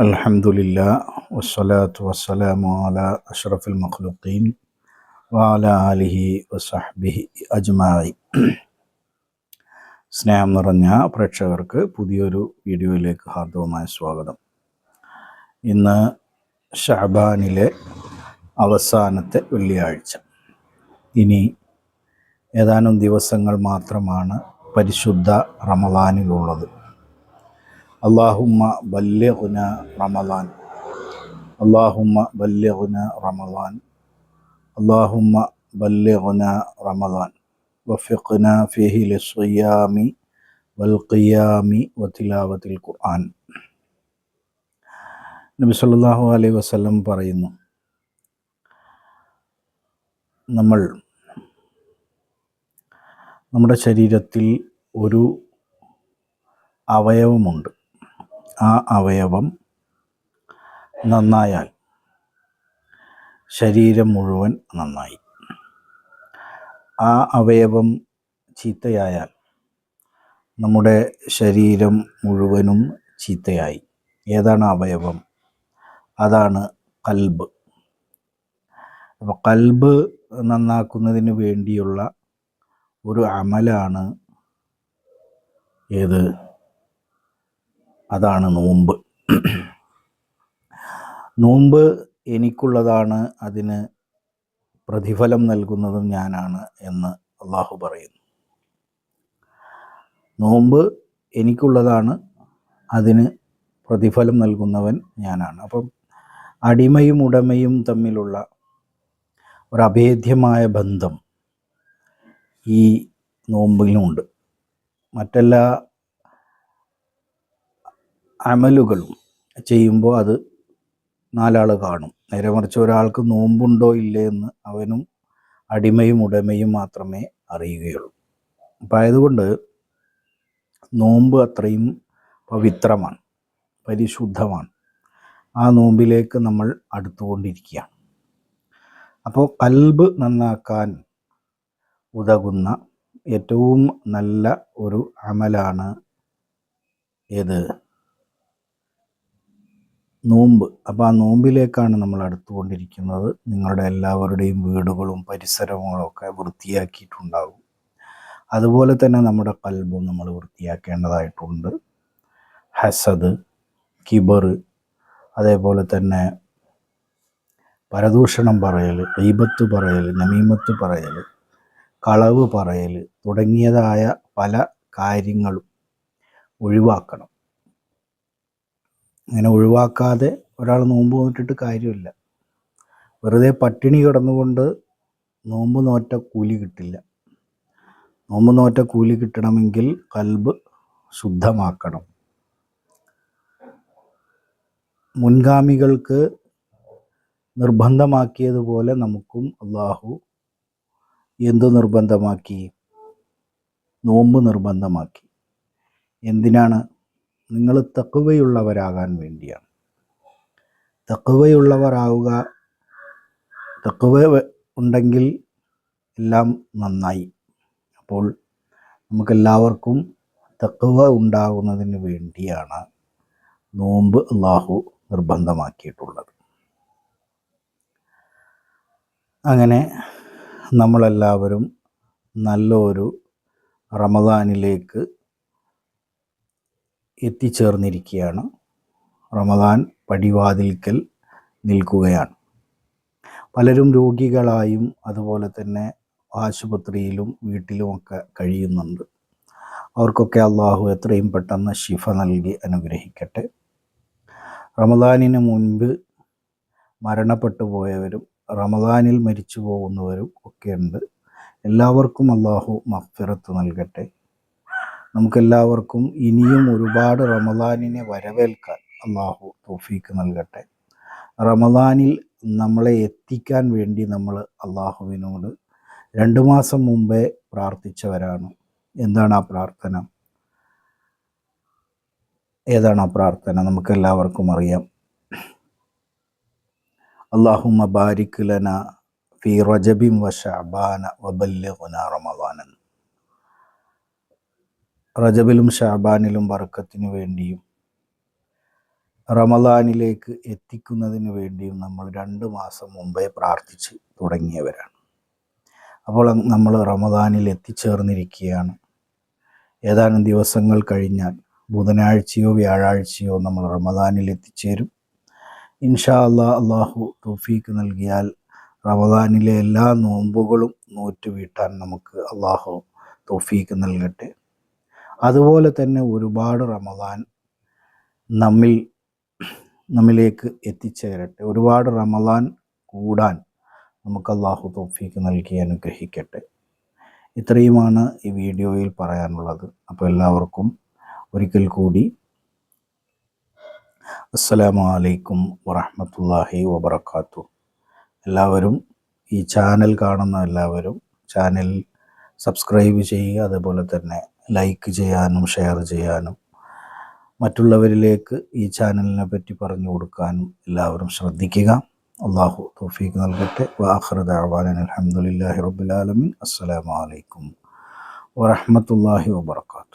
അൽഹംദുലില്ലാ വസ്സലാത്തു വസ്സലാമു അലാ അഷ്റഫിൽ മഖ്ലൂഖീൻ വഅലാ ആലിഹി വസഹ്ബിഹി അജ്മഈൻ. സ്നേഹം നിറഞ്ഞ പ്രേക്ഷകർക്ക് പുതിയൊരു വീഡിയോയിലേക്ക് ഹാർദവമായ സ്വാഗതം. ഇന്ന് ശഅബാനിലെ അവസാനത്തെ വെള്ളിയാഴ്ച. ഇനി ഏതാനും ദിവസങ്ങൾ മാത്രമാണ് പരിശുദ്ധ റമളാനിലുള്ളത്. അല്ലാഹുമ്മ ബല്ലിഗ്ന റമളാൻ, അല്ലാഹുമ്മ ബല്ലിഗ്ന റമളാൻ, അല്ലാഹുമ്മ ബല്ലിഗ്ന റമളാൻ വഫിഖ്ന ഫീഹി ലിസ്സിയാമി വൽ ഖിയാമി വതിലാവത്തിൽ ഖുർആൻ. നബി സല്ലല്ലാഹു അലൈഹി വസല്ലം പറയുന്നു, നമ്മുടെ ശരീരത്തിൽ ഒരു അവയവമുണ്ട്. ആ അവയവം നന്നായാൽ ശരീരം മുഴുവൻ നന്നായി. ആ അവയവം ചീത്തയായാൽ നമ്മുടെ ശരീരം മുഴുവനും ചീത്തയായി. ഏതാണ് അവയവം? അതാണ് ഖൽബ്. അപ്പോൾ ഖൽബ് നന്നാക്കുന്നതിന് വേണ്ടിയുള്ള ഒരു അമലാണ് ഏത്? അതാണ് നോമ്പ്. നോമ്പ് എനിക്കുള്ളതാണ്, അതിന് പ്രതിഫലം നൽകുന്നതും ഞാനാണ് എന്ന് അള്ളാഹു പറയുന്നു. നോമ്പ് എനിക്കുള്ളതാണ്, അതിന് പ്രതിഫലം നൽകുന്നവൻ ഞാനാണ്. അപ്പം അടിമയും ഉടമയും തമ്മിലുള്ള ഒരു അഭേദ്യമായ ബന്ധം ഈ നോമ്പിനുണ്ട്. മറ്റെല്ലാ അമലുകളും ചെയ്യുമ്പോൾ അത് നാലാൾ കാണും. നേരെ മറിച്ച് ഒരാൾക്ക് നോമ്പുണ്ടോ ഇല്ലേ എന്ന് അവനും അടിമയും ഉടമയും മാത്രമേ അറിയുകയുള്ളൂ. അപ്പം ആയതുകൊണ്ട് നോമ്പ് അത്രയും പവിത്രമാണ്, പരിശുദ്ധമാണ്. ആ നോമ്പിലേക്ക് നമ്മൾ അടുത്തുകൊണ്ടിരിക്കുകയാണ്. അപ്പോൾ ഖൽബ് നന്നാക്കാൻ ഉതകുന്ന ഏറ്റവും നല്ല ഒരു അമലാണ് ഏത്? നോമ്പ്. അപ്പോൾ ആ നോമ്പിലേക്കാണ് നമ്മൾ അടുത്തുകൊണ്ടിരിക്കുന്നത്. നിങ്ങളുടെ എല്ലാവരുടെയും വീടുകളും പരിസരങ്ങളും ഒക്കെ വൃത്തിയാക്കിയിട്ടുണ്ടാകും. അതുപോലെ തന്നെ നമ്മുടെ ഖൽബും നമ്മൾ വൃത്തിയാക്കേണ്ടതായിട്ടുണ്ട്. ഹസദ്, കിബർ, അതേപോലെ തന്നെ പരദൂഷണം പറയൽ, ഗീബത്ത് പറയൽ, നമീമത്ത് പറയൽ, കളവ് പറയൽ തുടങ്ങിയതായ പല കാര്യങ്ങളും ഒഴിവാക്കണം. അങ്ങനെ ഒഴിവാക്കാതെ ഒരാൾ നോമ്പ് നോറ്റിട്ട് കാര്യമില്ല. വെറുതെ പട്ടിണി കിടന്നുകൊണ്ട് നോമ്പ് നോറ്റ കൂലി കിട്ടില്ല. നോമ്പ് നോറ്റ കൂലി കിട്ടണമെങ്കിൽ ഖൽബ് ശുദ്ധമാക്കണം. മുൻഗാമികൾക്ക് നിർബന്ധമാക്കിയതുപോലെ നമുക്കും അള്ളാഹു എന്തു നിർബന്ധമാക്കി? നോമ്പ് നിർബന്ധമാക്കി. എന്തിനാണ്? നിങ്ങൾ തഖ്വയുള്ളവരാകാൻ വേണ്ടിയാണ്. തഖ്വയുള്ളവരാവുക. തഖ്വ ഉണ്ടെങ്കിൽ എല്ലാം നന്നായി. അപ്പോൾ നമുക്കെല്ലാവർക്കും തഖ്വ ഉണ്ടാകുന്നതിന് വേണ്ടിയാണ് നോമ്പ് അള്ളാഹു നിർബന്ധമാക്കിയിട്ടുള്ളത്. അങ്ങനെ നമ്മളെല്ലാവരും നല്ലൊരു റമദാനിലേക്ക് എത്തിച്ചേർന്നിരിക്കുകയാണ്. റമദാൻ പടിവാതിൽക്കൽ നിൽക്കുകയാണ്. പലരും രോഗികളായും അതുപോലെ തന്നെ ആശുപത്രിയിലും വീട്ടിലുമൊക്കെ കഴിയുന്നുണ്ട്. അവർക്കൊക്കെ അള്ളാഹു എത്രയും പെട്ടെന്ന് ശിഫ നൽകി അനുഗ്രഹിക്കട്ടെ. റമദാനിന് മുൻപ് മരണപ്പെട്ടു പോയവരും റമദാനിൽ മരിച്ചു പോകുന്നവരും ഒക്കെയുണ്ട്. എല്ലാവർക്കും അള്ളാഹു മഗ്ഫിറത്ത് നൽകട്ടെ. നമുക്കെല്ലാവർക്കും ഇനിയും ഒരുപാട് റമദാനിനെ വരവേൽക്കാൻ അള്ളാഹു തൗഫീക്ക് നൽകട്ടെ. റമദാനിൽ നമ്മളെ എത്തിക്കാൻ വേണ്ടി നമ്മൾ അള്ളാഹുവിനോട് 2 മാസം മുമ്പേ പ്രാർത്ഥിച്ചവരാണ്. എന്താണ് ആ പ്രാർത്ഥന? ഏതാണ് ആ പ്രാർത്ഥന? നമുക്കെല്ലാവർക്കും അറിയാം. അല്ലാഹുമ്മ ബാരിക് ലനാ ഫീ റജബിൻ വ ശഅബാന വബല്ലിഗ്നാ റമളാനൻ. റജബിലും ഷഅബാനിലും ബർക്കത്തിന് വേണ്ടിയും റമദാനിലേക്ക് എത്തിക്കുന്നതിന് വേണ്ടിയും നമ്മൾ 2 മാസം മുമ്പേ പ്രാർത്ഥിച്ച് തുടങ്ങിയവരാണ്. അപ്പോൾ നമ്മൾ റമദാനിൽ എത്തിച്ചേർന്നിരിക്കുകയാണ്. ഏതാനും ദിവസങ്ങൾ കഴിഞ്ഞാൽ ബുധനാഴ്ചയോ വ്യാഴാഴ്ചയോ നമ്മൾ റമദാനിൽ എത്തിച്ചേരും. ഇൻഷാ അല്ലാഹ്, അള്ളാഹു തൗഫീക്ക് നൽകിയാൽ റമദാനിലെ എല്ലാ നോമ്പുകളും നോറ്റുവീട്ടാൻ നമുക്ക് അള്ളാഹു തൗഫീക്ക് നൽകട്ടെ. അതുപോലെ തന്നെ ഒരുപാട് റമദാൻ നമ്മിലേക്ക് എത്തിച്ചേരട്ടെ. ഒരുപാട് റമദാൻ കൂടാൻ നമുക്ക് അള്ളാഹു തൗഫീക്ക് നൽകി അനുഗ്രഹിക്കട്ടെ. ഇത്രയുമാണ് ഈ വീഡിയോയിൽ പറയാനുള്ളത്. അപ്പോൾ എല്ലാവർക്കും ഒരിക്കൽ കൂടി അസ്സലാമു അലൈക്കും വറഹ്മത്തുള്ളാഹി വബറകാതുഹു. എല്ലാവരും ഈ ചാനൽ കാണുന്ന എല്ലാവരും ചാനൽ സബ്സ്ക്രൈബ് ചെയ്യുക. അതുപോലെ തന്നെ ലൈക്ക് ചെയ്യാനും ഷെയർ ചെയ്യാനും മറ്റുള്ളവരിലേക്ക് ഈ ചാനലിനെ പറ്റി പറഞ്ഞു കൊടുക്കാനും എല്ലാവരും ശ്രദ്ധിക്കുക. അള്ളാഹു തൗഫീഖ് നൽകട്ടെ. വആഖിറു ദഅവാനാ അൽഹംദുലില്ലാഹി റബ്ബിൽ ആലമീൻ. അസ്സലാമു അലൈക്കും വറഹ്മത്തുള്ളാഹി വബറകാതുഹു.